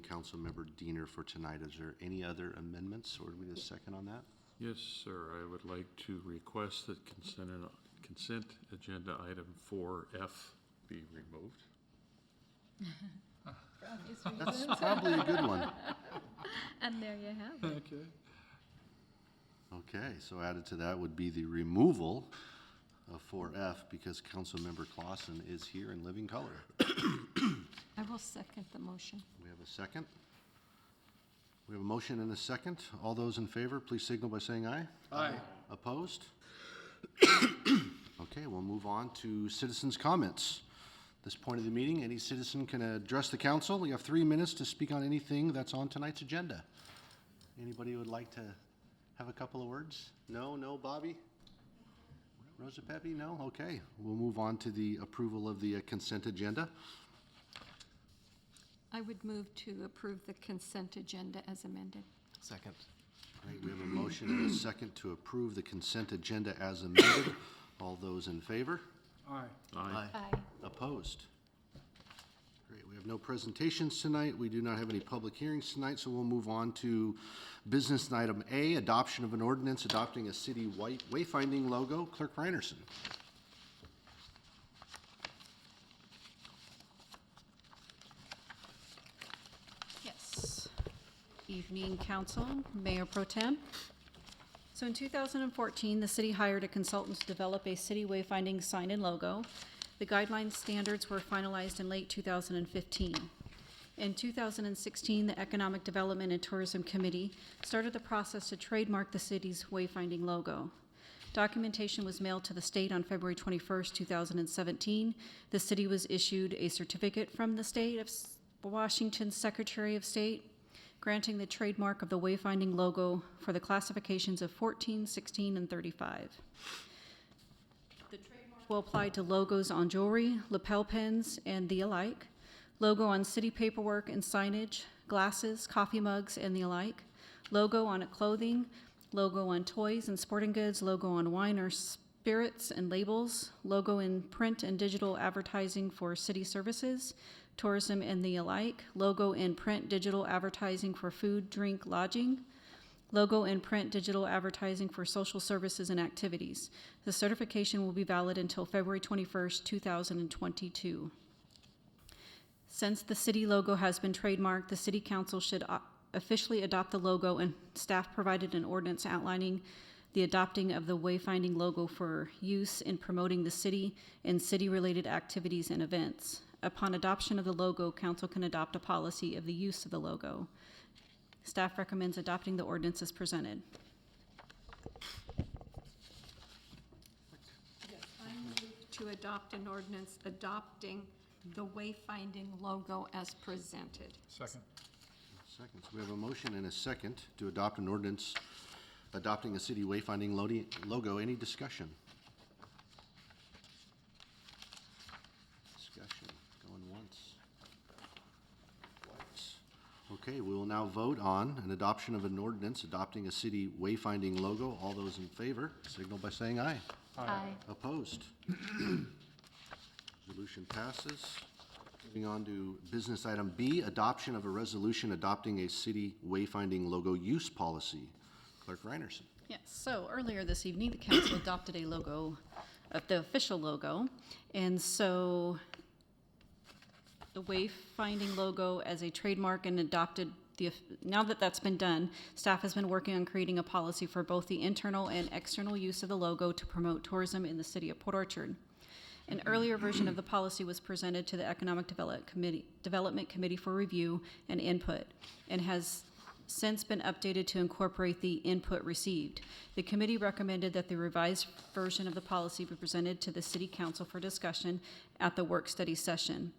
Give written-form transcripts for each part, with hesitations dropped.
and Councilmember Diener for tonight. Is there any other amendments, or do we need a second on that? Yes, sir. I would like to request that consent agenda item 4F be removed. That's probably a good one. And there you have it. Okay. Okay, so added to that would be the removal of 4F because Councilmember Clausen is here in living color. I will second the motion. We have a second. We have a motion and a second. All those in favor, please signal by saying aye. Aye. Opposed? Okay, we'll move on to citizens' comments. At this point of the meeting, any citizen can address the council. We have 3 minutes to speak on anything that's on tonight's agenda. Anybody who would like to have a couple of words? No, Bobby? Rosa Pepe, no? Okay, we'll move on to the approval of the consent agenda. I would move to approve the consent agenda as amended. Second. Great, we have a motion and a second to approve the consent agenda as amended. All those in favor? Aye. Aye. Aye. Opposed? Great, we have no presentations tonight. We do not have any public hearings tonight, so we'll move on to business item A, adoption of an ordinance adopting a city wayfinding logo. Clerk Reinerson. Yes. Evening, Council, Mayor Pro Tem. So in 2014, the city hired a consultant to develop a city wayfinding sign and logo. The guideline standards were finalized in late 2015. In 2016, the Economic Development and Tourism Committee started the process to trademark the city's wayfinding logo. Documentation was mailed to the state on February 21st, 2017. The city was issued a certificate from the state of Washington's Secretary of State, granting the trademark of the wayfinding logo for the classifications of 14, 16, and 35. The trademark will apply to logos on jewelry, lapel pins, and the alike, logo on city paperwork and signage, glasses, coffee mugs, and the alike, logo on clothing, logo on toys and sporting goods, logo on wine or spirits and labels, logo in print and digital advertising for city services, tourism, and the alike, logo in print digital advertising for food, drink, lodging, logo in print digital advertising for social services and activities. The certification will be valid until February 21st, 2022. Since the city logo has been trademarked, the city council should officially adopt the logo, and staff provided an ordinance outlining the adopting of the wayfinding logo for use in promoting the city and city-related activities and events. Upon adoption of the logo, council can adopt a policy of the use of the logo. Staff recommends adopting the ordinance as presented. I move to adopt an ordinance adopting the wayfinding logo as presented. Second. Seconds. We have a motion and a second to adopt an ordinance adopting a city wayfinding logo. Any discussion? Discussion. Going once. Twice. Okay, we will now vote on an adoption of an ordinance adopting a city wayfinding logo. All those in favor, signal by saying aye. Aye. Opposed? Resolution passes. Moving on to business item B, adoption of a resolution adopting a city wayfinding logo use policy. Clerk Reinerson. Yes, so earlier this evening, the council adopted a logo, the official logo, and so the wayfinding logo as a trademark and adopted now that that's been done, staff has been working on creating a policy for both the internal and external use of the logo to promote tourism in the city of Port Orchard. An earlier version of the policy was presented to the Economic Development Committee for review and input, and has since been updated to incorporate the input received. The committee recommended that the revised version of the policy be presented to the City Council for discussion at the work study session.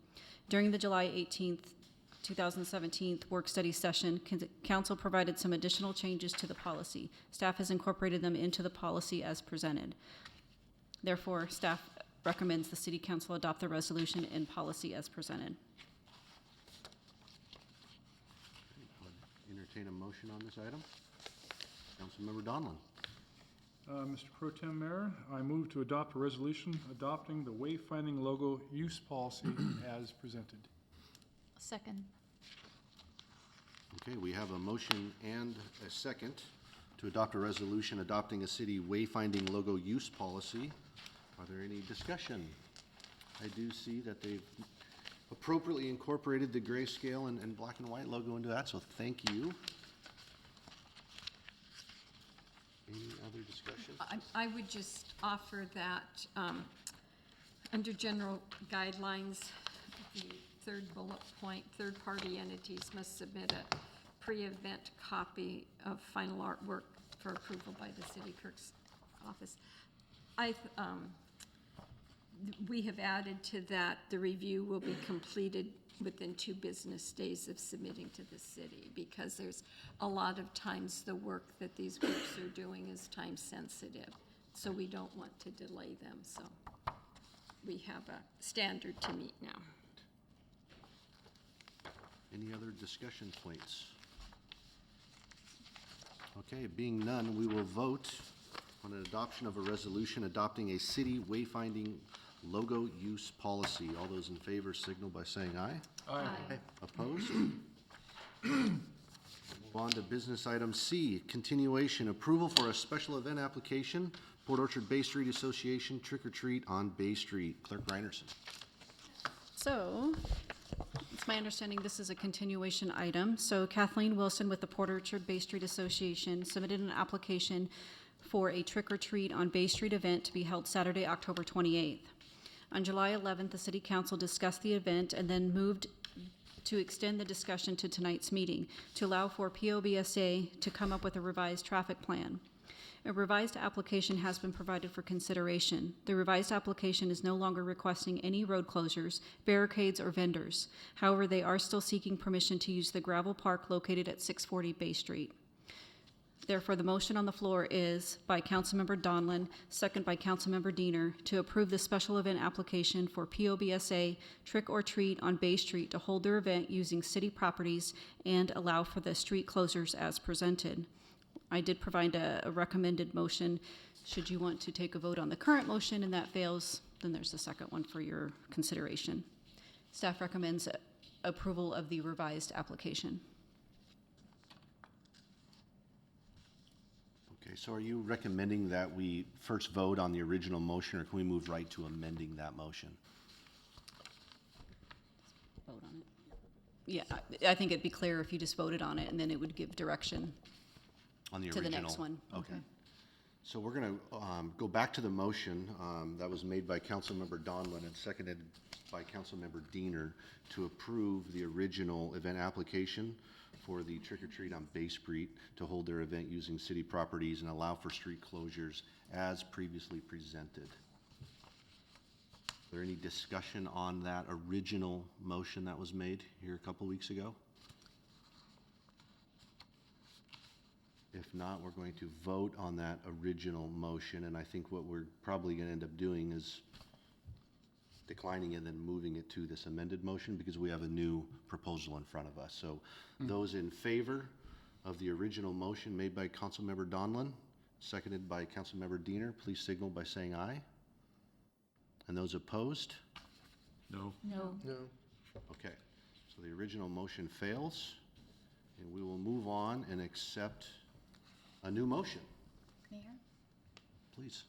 During the July 18th, 2017 work study session, Council provided some additional changes to the policy. Staff has incorporated them into the policy as presented. Therefore, staff recommends the City Council adopt the resolution and policy as presented. Entertain a motion on this item. Councilmember Donlin. Mr. Pro Tem Mayor, I move to adopt a resolution adopting the wayfinding logo use policy as presented. Second. Okay, we have a motion and a second to adopt a resolution adopting a city wayfinding logo use policy. Are there any discussion? I do see that they've appropriately incorporated the grayscale and black and white logo into that, so thank you. Any other discussion? I would just offer that, under general guidelines, the third bullet point, third-party entities must submit a pre-event copy of final artwork for approval by the city clerk's office. We have added to that, the review will be completed within 2 business days of submitting to the city, because there's a lot of times the work that these groups are doing is time sensitive, so we don't want to delay them, so we have a standard to meet now. Any other discussion points? Okay, being none, we will vote on an adoption of a resolution adopting a city wayfinding logo use policy. All those in favor signal by saying aye. Aye. Opposed? Move on to business item C, continuation, approval for a special event application, Port Orchard Bay Street Association Trick or Treat on Bay Street. Clerk Reinerson. So, it's my understanding this is a continuation item. So Kathleen Wilson with the Port Orchard Bay Street Association submitted an application for a trick-or-treat on Bay Street event to be held Saturday, October 28th. On July 11th, the City Council discussed the event and then moved to extend the discussion to tonight's meeting to allow for POBSA to come up with a revised traffic plan. A revised application has been provided for consideration. The revised application is no longer requesting any road closures, barricades, or vendors. However, they are still seeking permission to use the gravel park located at 640 Bay Street. Therefore, the motion on the floor is by Councilmember Donlin, second by Councilmember Diener, to approve the special event application for POBSA Trick or Treat on Bay Street to hold their event using city properties and allow for the street closures as presented. I did provide a recommended motion. Should you want to take a vote on the current motion and that fails, then there's the second one for your consideration. Staff recommends approval of the revised application. Okay, so are you recommending that we first vote on the original motion, or can we move right to amending that motion? Vote on it. Yeah, I think it'd be clearer if you just voted on it, and then it would give direction On the to original? the next one. Okay. So we're going to go back to the motion that was made by Councilmember Donlin and seconded by Councilmember Diener to approve the original event application for the Trick or Treat on Bay Street to hold their event using city properties and allow for street closures as previously presented. Is there any discussion on that original motion that was made here a couple weeks ago? If not, we're going to vote on that original motion, and I think what we're probably going to end up doing is declining and then moving it to this amended motion because we have a new proposal in front of us. So those in favor of the original motion made by Councilmember Donlin, seconded by Councilmember Diener, please signal by saying aye. And those opposed? No? No. Okay, so the original motion fails, and we will move on and accept a new motion. Mayor, Please.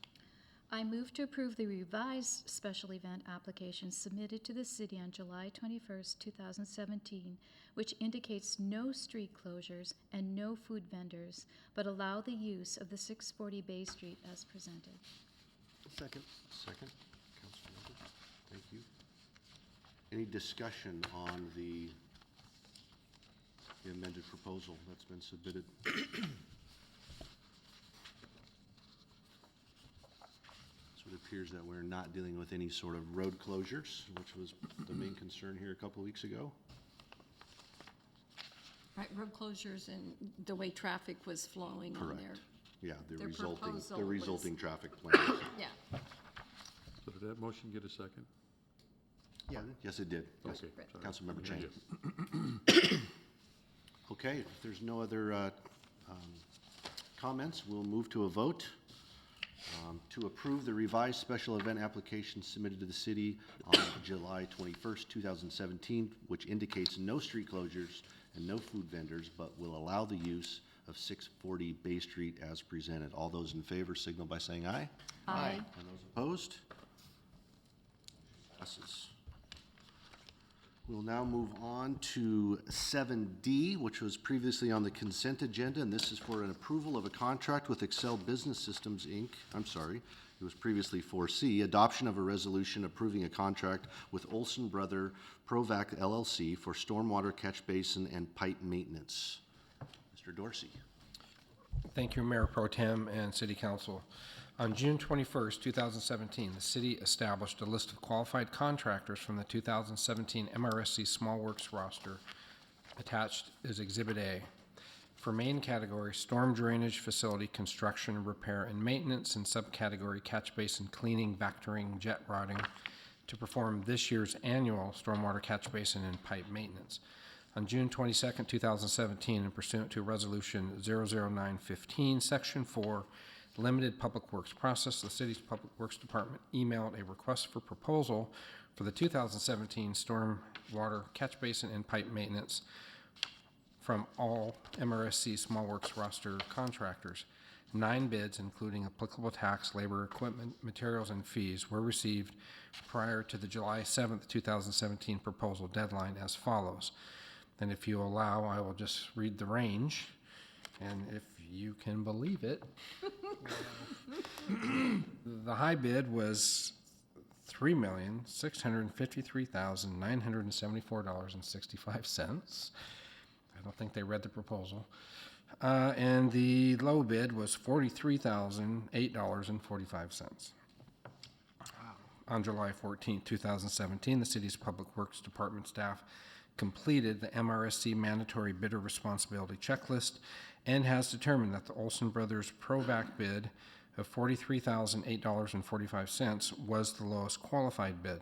I move to approve the revised special event application submitted to the city on July 21st, 2017, which indicates no street closures and no food vendors, but allow the use of the 640 Bay Street as presented. Second, Councilmember, thank you. Any discussion on the amended proposal that's been submitted? So it appears that we're not dealing with any sort of road closures, which was the main concern here a couple of weeks ago. Right, road closures and the way traffic was flowing on there. Correct. Yeah, the their proposal resulting was- traffic plans. Yeah, So did that motion get a second? Yeah, yes, it did. Yes. Okay, sorry. Councilmember Yeah, Chang. yeah. Okay, if there's no other comments, we'll move to a vote to approve the revised special event application submitted to the city on July 21st, 2017, which indicates no street closures and no food vendors, but will allow the use of 640 Bay Street as presented. All those in favor signal by saying aye. Aye. And those opposed? Passes. We'll now move on to 7D, which was previously on the consent agenda, and this is for an approval of a contract with Excel Business Systems, Inc. I'm sorry, it was previously 4C, adoption of a resolution approving a contract with Olson Brother Provac LLC for stormwater catch basin and pipe maintenance. Mr. Dorsey. Thank you, Mayor Pro Tem and City Council. On June 21st, 2017, the city established a list of qualified contractors from the 2017 MRSC Small Works roster, attached is Exhibit A. For main category, storm drainage facility construction, repair, and maintenance, and subcategory catch basin cleaning, vectoring, jet rodding, to perform this year's annual stormwater catch basin and pipe maintenance. On June 22nd, 2017, and pursuant to Resolution 00915, Section 4, Limited Public Works Process, the city's Public Works Department emailed a request for proposal for the 2017 storm water catch basin and pipe maintenance from all MRSC Small Works roster contractors. 9 bids, including applicable tax, labor, equipment, materials, and fees, were received prior to the July 7th, 2017 proposal deadline as follows. And if you allow, I will just read the range, and if you can believe it, the high bid was $3,653,974.65. I don't think they read the proposal. And the low bid was $43,008.45. On July 14, 2017, the city's Public Works Department staff completed the MRSC mandatory bidder responsibility checklist and has determined that the Olson Brothers Provac bid of $43,008.45 was the lowest qualified bid.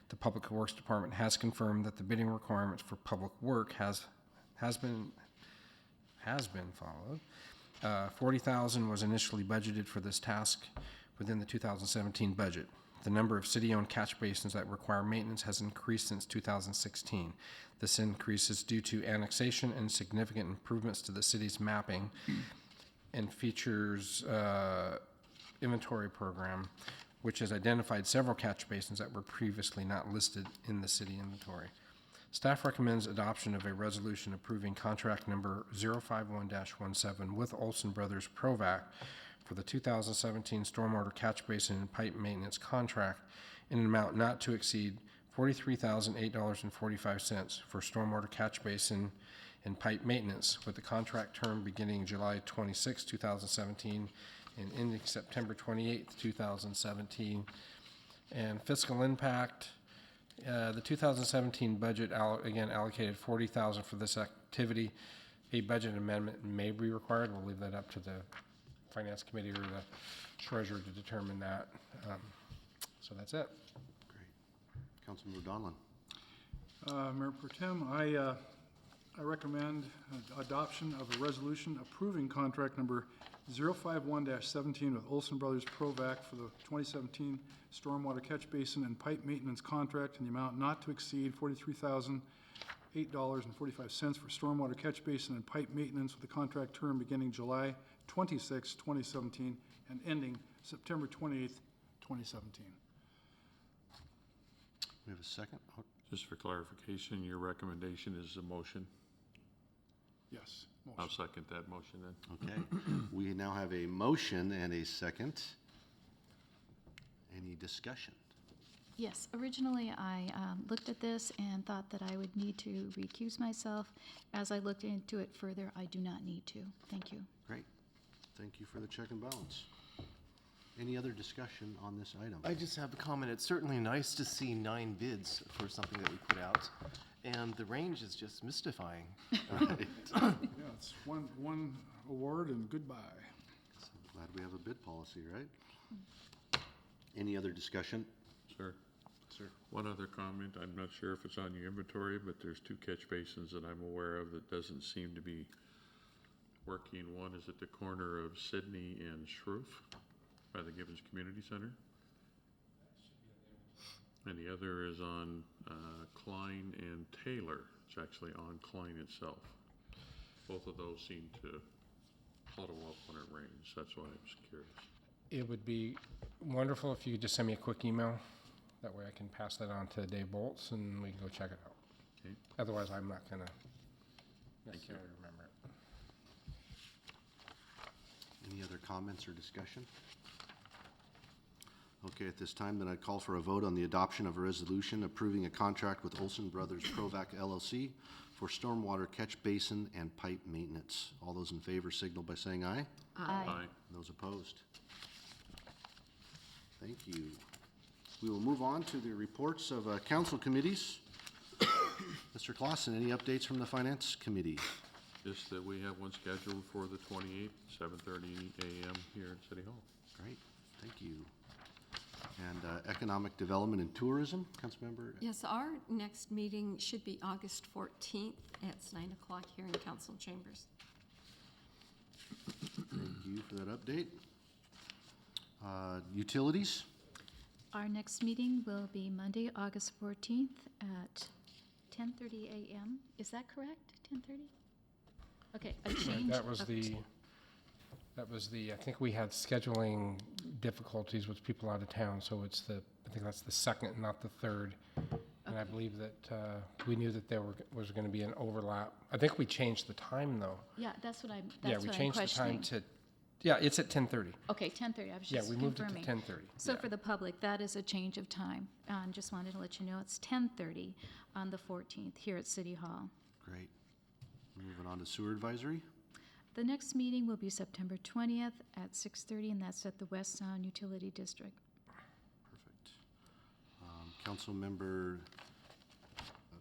The Public Works Department has confirmed that the bidding requirements for public work has been followed. $40,000 was initially budgeted for this task within the 2017 budget. The number of city-owned catch basins that require maintenance has increased since 2016. This increase is due to annexation and significant improvements to the city's mapping and features inventory program, which has identified several catch basins that were previously not listed in the city inventory. Staff recommends adoption of a resolution approving contract number 051-17 with Olson Brothers Provac for the 2017 stormwater catch basin and pipe maintenance contract in an amount not to exceed $43,008.45 for stormwater catch basin and pipe maintenance, with the contract term beginning July 26, 2017 and ending September 28, 2017. And fiscal impact, the 2017 budget again allocated $40,000 for this activity. A budget amendment may be required. We'll leave that up to the Finance Committee or the Treasurer to determine that. So that's it. Great. Councilmember Donlin. Mayor Pro Tem, I recommend adoption of a resolution approving contract number 051-17 with Olson Brothers Provac for the 2017 stormwater catch basin and pipe maintenance contract in the amount not to exceed $43,008.45 for stormwater catch basin and pipe maintenance, with the contract term beginning July 26, 2017 and ending September 28th, 2017. We have a second? Oh, Just for clarification, your recommendation is a motion? Yes. I'll Motion. second that motion then. okay. We now have a motion and a second. Any discussion? Yes, originally I looked at this and thought that I would need to recuse myself. As I looked into it further, I do not need to. Thank you. Great. Thank you for the check and balance. Any other discussion on this item? I just have a comment. It's certainly nice to see 9 bids for something that we put out, and the range is just mystifying. Yeah, it's one award and goodbye. So glad we have a bid policy, right? Any other discussion? Sir, Sir. one other comment. I'm not sure if it's on your inventory, but there's 2 catch basins that I'm aware of that doesn't seem to be working. One is at the corner of Sydney and Shroof by the Gibbons Community Center. And the other is on Klein and Taylor. It's actually on Klein itself. both of those seem to puddle up when it rains. That's why I was curious. It would be wonderful if you could just send me a quick email. That way I can pass that on to Dave Bolts and we can go check it out. Okay. Otherwise, I'm not gonna necessarily remember it. Any other comments or discussion? Okay, at this time, then I'd call for a vote on the adoption of a resolution approving a contract with Olson Brothers Provac LLC for stormwater catch basin and pipe maintenance. All those in favor signal by saying aye. Aye. Those opposed? Thank you. We will move on to the reports of council committees. Mr. Clausen, any updates from the Finance Committee? Just that we have one scheduled for the 28th, 7:30 a.m. here at City Hall. Great, thank you. And Economic Development and Tourism, Councilmember? Yes, our next meeting should be August 14th. It's 9 o'clock here in council chambers. Thank you for that update. Utilities? Our next meeting will be Monday, August 14th at 10:30 a.m. Is that correct? 10:30? Okay, a change That was of the, I think we had scheduling difficulties with people out of town, so it's I think that's the second, not the third. And I believe that we knew that there was going to be an overlap. I think we changed the time, though. Yeah, that's what I'm Yeah, we changed the time questioning. yeah, it's at 10:30. Okay, 10:30, I was Yeah, just we moved it to confirming. 10:30. So yeah. for the public, that is a change of time. Just wanted to let you know it's 10:30 on the 14th here at City Hall. Great. Moving on to Sewer Advisory? The next meeting will be September 20th at 6:30, and that's at the West Sound Utility District. Perfect. Councilmember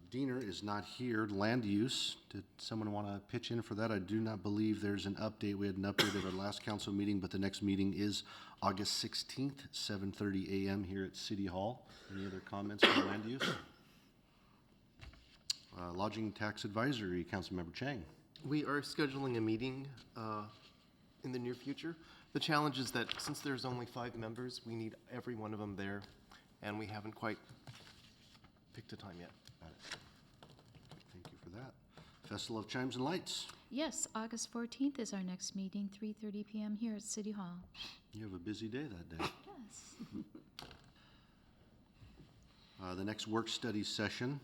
Diener is not here. Land use, did someone want to pitch in for that? I do not believe there's an update. We had an update at our last council meeting, but the next meeting is August 16th, 7:30 a.m. here at City Hall. Any other comments on land use? Lodging Tax Advisory, Councilmember Chang. We are scheduling a meeting in the near future. The challenge is that since there's only 5 members, we need every one of them there, and we haven't quite picked a time yet. Got it. Thank you for that. Festival of Chimes and Lights. Yes, August 14th is our next meeting, 3:30 p.m. here at City Hall. You have a busy day that day. Yes. The next work study session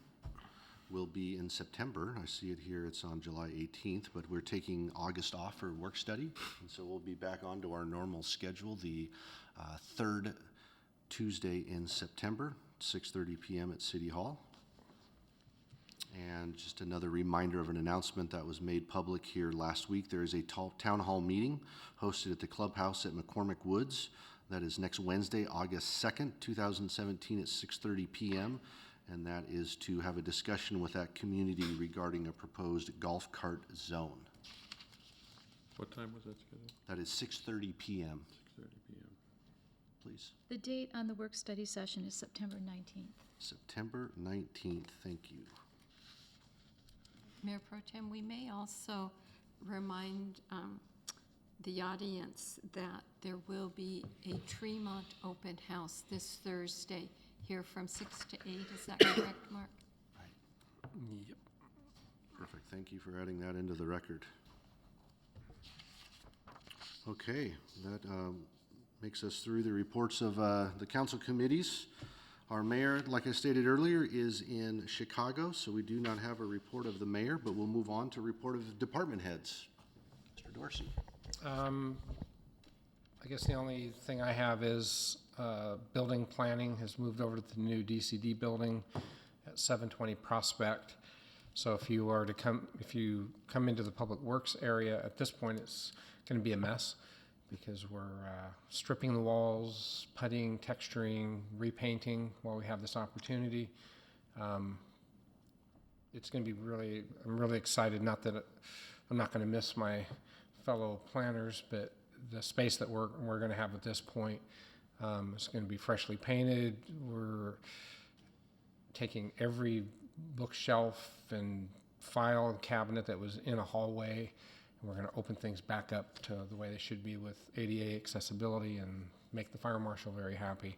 will be in September. I see it here, it's on July 18th, but we're taking August off for work study. And so we'll be back onto our normal schedule, the third Tuesday in September, 6:30 p.m. at City Hall. And just another reminder of an announcement that was made public here last week. There is a town hall meeting hosted at the clubhouse at McCormick Woods. That is next Wednesday, August 2nd, 2017 at 6:30 p.m. And that is to have a discussion with that community regarding a proposed golf cart zone. What time was that scheduled? That is 6:30 p.m. 6:30 p.m. Please. The date on the work study session is September 19th. September 19th, thank you. Mayor Pro Tem, we may also remind the audience that there will be a Tremont open house this Thursday here from 6 to 8. Is that correct, Mark? Yep. Perfect, thank you for adding that into the record. Okay, that makes us through the reports of the council committees. Our mayor, like I stated earlier, is in Chicago, so we do not have a report of the mayor, but we'll move on to report of department heads. Mr. Dorsey. I guess the only thing I have is building planning has moved over to the new DCD building at 720 Prospect. So if you come into the public works area, at this point it's going to be a mess because we're stripping the walls, puttying, texturing, repainting while we have this opportunity. It's going to be I'm really excited. Not that I'm not going to miss my fellow planners, but the space that we're going to have at this point is going to be freshly painted. We're taking every bookshelf and file cabinet that was in a hallway, and we're going to open things back up to the way they should be with ADA accessibility and make the fire marshal very happy.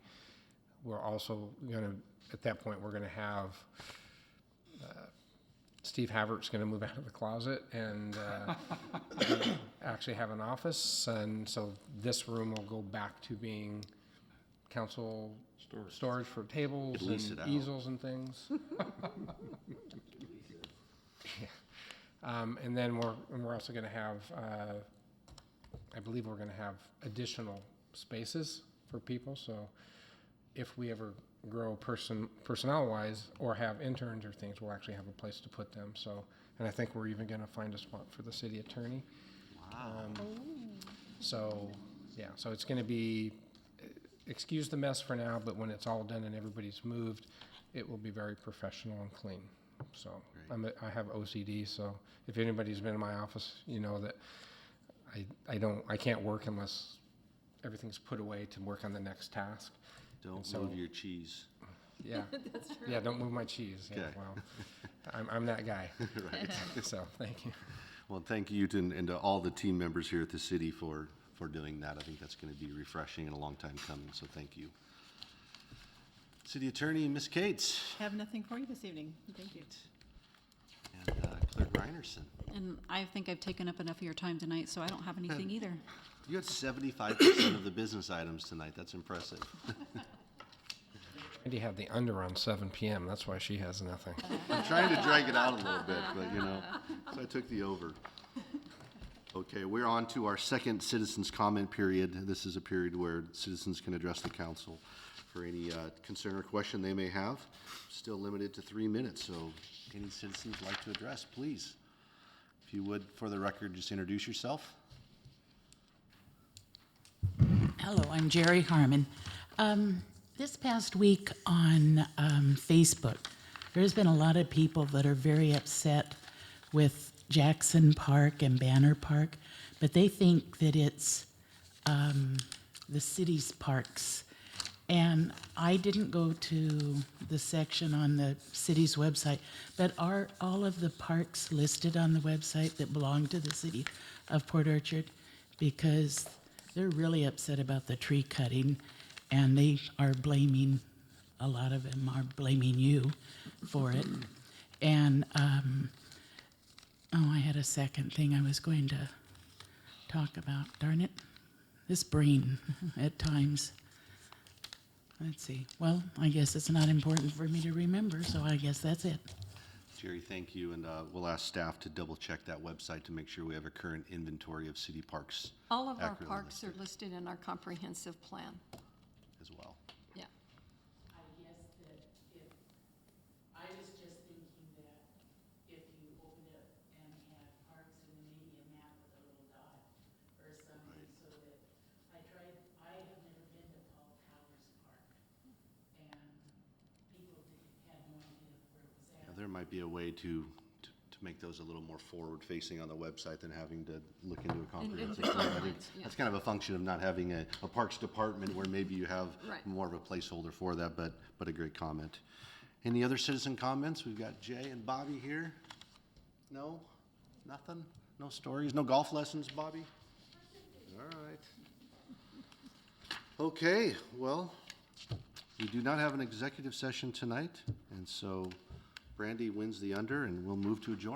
We're also going to, at that point, we're going to have Steve Havert's going to move out of the closet and actually have an office, and so this room will go back to being council storage for tables Could lease and it out. easels and things. And then we're also going to have, I believe we're going to have additional spaces for people. So if we ever grow personnel-wise or have interns or things, we'll actually have a place to put them. So, and I think we're even going to find a spot for the city attorney. So, yeah, so it's going to be, excuse the mess for now, but when it's all done and everybody's moved, it will be very professional and clean. So I have OCD, so if anybody's been in my office, you know that I can't work unless everything's put away to work on the next task. Don't move your cheese. Yeah. That's true. Yeah, don't move my cheese. Yeah, Okay. well, I'm that guy. Right. So, thank you. Well, thank you and to all the team members here at the city for doing that. I think that's going to be refreshing and a long time coming, so thank you. City Attorney, Ms. Cates, Have nothing for you this evening. Thank you. and Clerk Reinerson. And I think I've taken up enough of your time tonight, so I don't have anything either. You had 75% of the business items tonight. That's impressive. Andy had the under on 7 p.m. That's why she has nothing. I'm trying to drag it out a little bit, but so I took the over. Okay, we're on to our second citizens' comment period. This is a period where citizens can address the council for any concern or question they may have. Still limited to 3 minutes, so any citizens like to address, please. If you would, for the record, just introduce yourself. Hello, I'm Jerry Harmon. This past week on Facebook, there's been a lot of people that are very upset with Jackson Park and Banner Park, but they think that it's the city's parks. And I didn't go to the section on the city's website, but are all of the parks listed on the website that belong to the city of Port Orchard? Because they're really upset about the tree cutting, and they are blaming, a lot of them are blaming you for it. And, I had a second thing I was going to talk about. Darn it. This brain at times. Let's see. Well, I guess it's not important for me to remember, so I guess that's it. Jerry, thank you, and we'll ask staff to double check that website to make sure we have a current inventory of city parks All of our accurately parks are listed in our comprehensive plan. as well. Yeah. I guess that if, I was just thinking that if you opened it and had parks and then maybe a map with a little dot or something, so that, I have never been to Paul Towers Park, and people had no idea where it was Yeah, at. there might be a way to make those a little more forward-facing on the website than having to look into a comprehensive plan. I think comments, yeah. that's kind of a function of not having a parks department where maybe you have Right. more of a placeholder for that, but a great comment. Any other citizen comments? We've got Jay and Bobby here. No? Nothing? No stories? No golf lessons, Bobby? All right. Okay, well, we do not have an executive session tonight, and so Brandy wins the under, and we'll move to adjourn.